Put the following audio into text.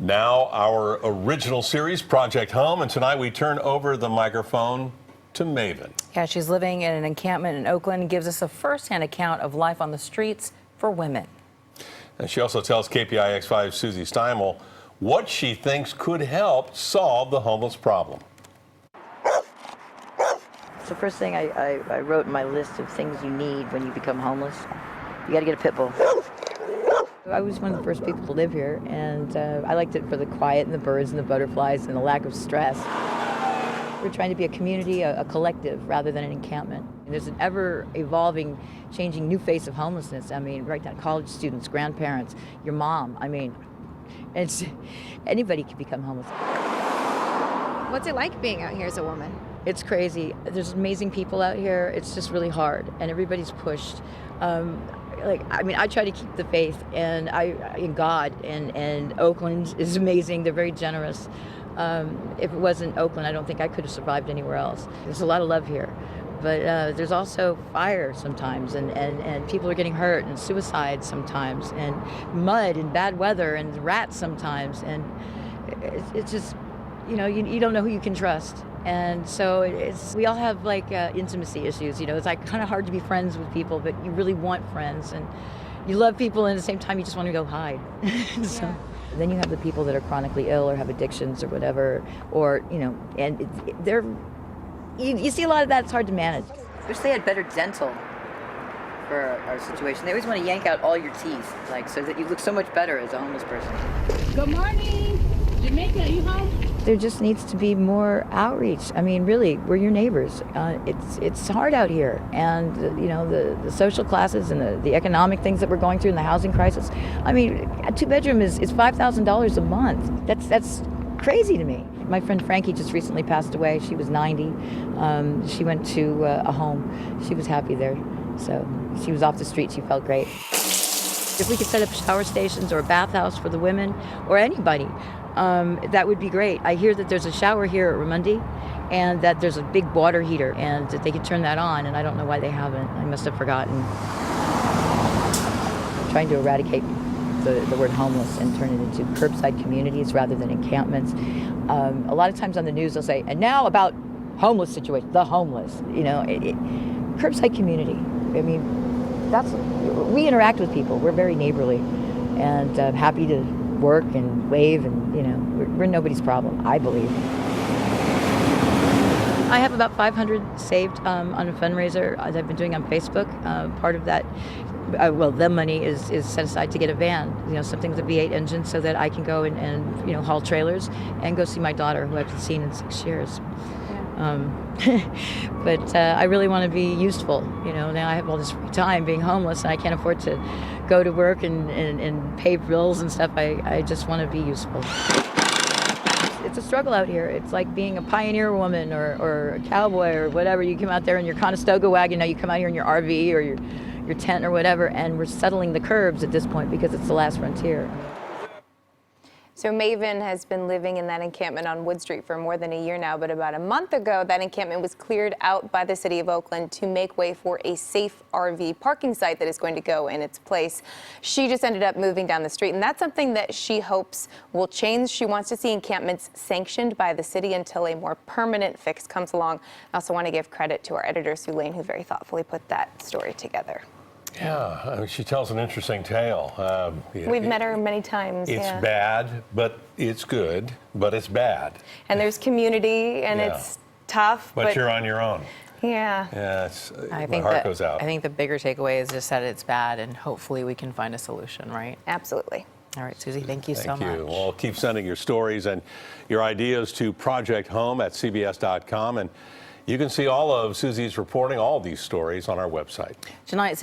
Now our original series, Project Home, and tonight we turn over the microphone to Mavin. Yeah, she's living in an encampment in Oakland, gives us a first-hand account of life on the streets for women. And she also tells KPIX 5's Susie Steimle what she thinks could help solve the homeless problem. The first thing I wrote in my list of things you need when you become homeless, you got to get a pit bull. I was one of the first people to live here, and I liked it for the quiet and the birds and the butterflies and the lack of stress. We're trying to be a community, a collective, rather than an encampment. And there's an ever-evolving, changing new face of homelessness. I mean, right now, college students, grandparents, your mom. I mean, anybody can become homeless. What's it like being out here as a woman? It's crazy. There's amazing people out here. It's just really hard, and everybody's pushed. I try to keep the faith and in God, and Oakland is amazing. They're very generous. If it wasn't Oakland, I don't think I could have survived anywhere else. There's a lot of love here, but there's also fire sometimes, and people are getting hurt, and suicide sometimes, and mud and bad weather and rats sometimes, and it's just, you don't know who you can trust. And so we all have intimacy issues, it's kind of hard to be friends with people, but you really want friends, and you love people, and at the same time you just want to go hide. So Yeah. then you have the people that are chronically ill or have addictions or whatever, or and you see a lot of that. It's hard to manage. I wish they had better dental for our situation. They always want to yank out all your teeth, so that you look so much better as a homeless person. Good morning. Jamaica, you home? There just needs to be more outreach. I mean, really, we're your neighbors. It's hard out here, and the social classes and the economic things that we're going through in the housing crisis. I mean, a two-bedroom is $5,000 a month. That's crazy to me. My friend Frankie just recently passed away. She was 90. She went to a home. She was happy there, so she was off the street. She felt great. If we could set up shower stations or a bathhouse for the women or anybody, that would be great. I hear that there's a shower here at Ramundi, and that there's a big water heater, and that they could turn that on, and I don't know why they haven't. I must have forgotten. I'm trying to eradicate the word homeless and turn it into curbside communities rather than encampments. A lot of times on the news they'll say, and now about homeless situation, the homeless, curbside community. I mean, we interact with people. We're very neighborly, and happy to work and wave, and we're nobody's problem, I believe. I have about 500 saved on a fundraiser that I've been doing on Facebook. Part of that, the money is set aside to get a van, something with a V8 engine, so that I can go and haul trailers and go see my daughter, who I haven't seen in 6 years. But I really want to be useful. Now I have all this free time being homeless, and I can't afford to go to work and pay bills and stuff. I just want to be useful. It's a struggle out here. It's like being a pioneer woman or a cowboy or whatever. You come out there in your Conestoga wagon. Now you come out here in your RV or your tent or whatever, and we're settling the curbs at this point because it's the last frontier. So Mavin has been living in that encampment on Wood Street for more than a year now, but about a month ago, that encampment was cleared out by the city of Oakland to make way for a safe RV parking site that is going to go in its place. She just ended up moving down the street, and that's something that she hopes will change. She wants to see encampments sanctioned by the city until a more permanent fix comes along. I also want to give credit to our editor, Sue Lane, who very thoughtfully put that story together. Yeah, she tells an interesting tale. We've met her many times. It's yeah. bad, but it's good, but it's bad. And there's community, and it's tough. But you're on your own. Yeah. Yeah, my heart goes out. I think the bigger takeaway is just that it's bad, and hopefully we can find a solution, right? Absolutely. All right, Susie, thank you so much. Thank you. Well, keep sending your stories and your ideas to projecthome@cbs.com, and you can see all of Susie's reporting, all these stories, on our website. Tonight.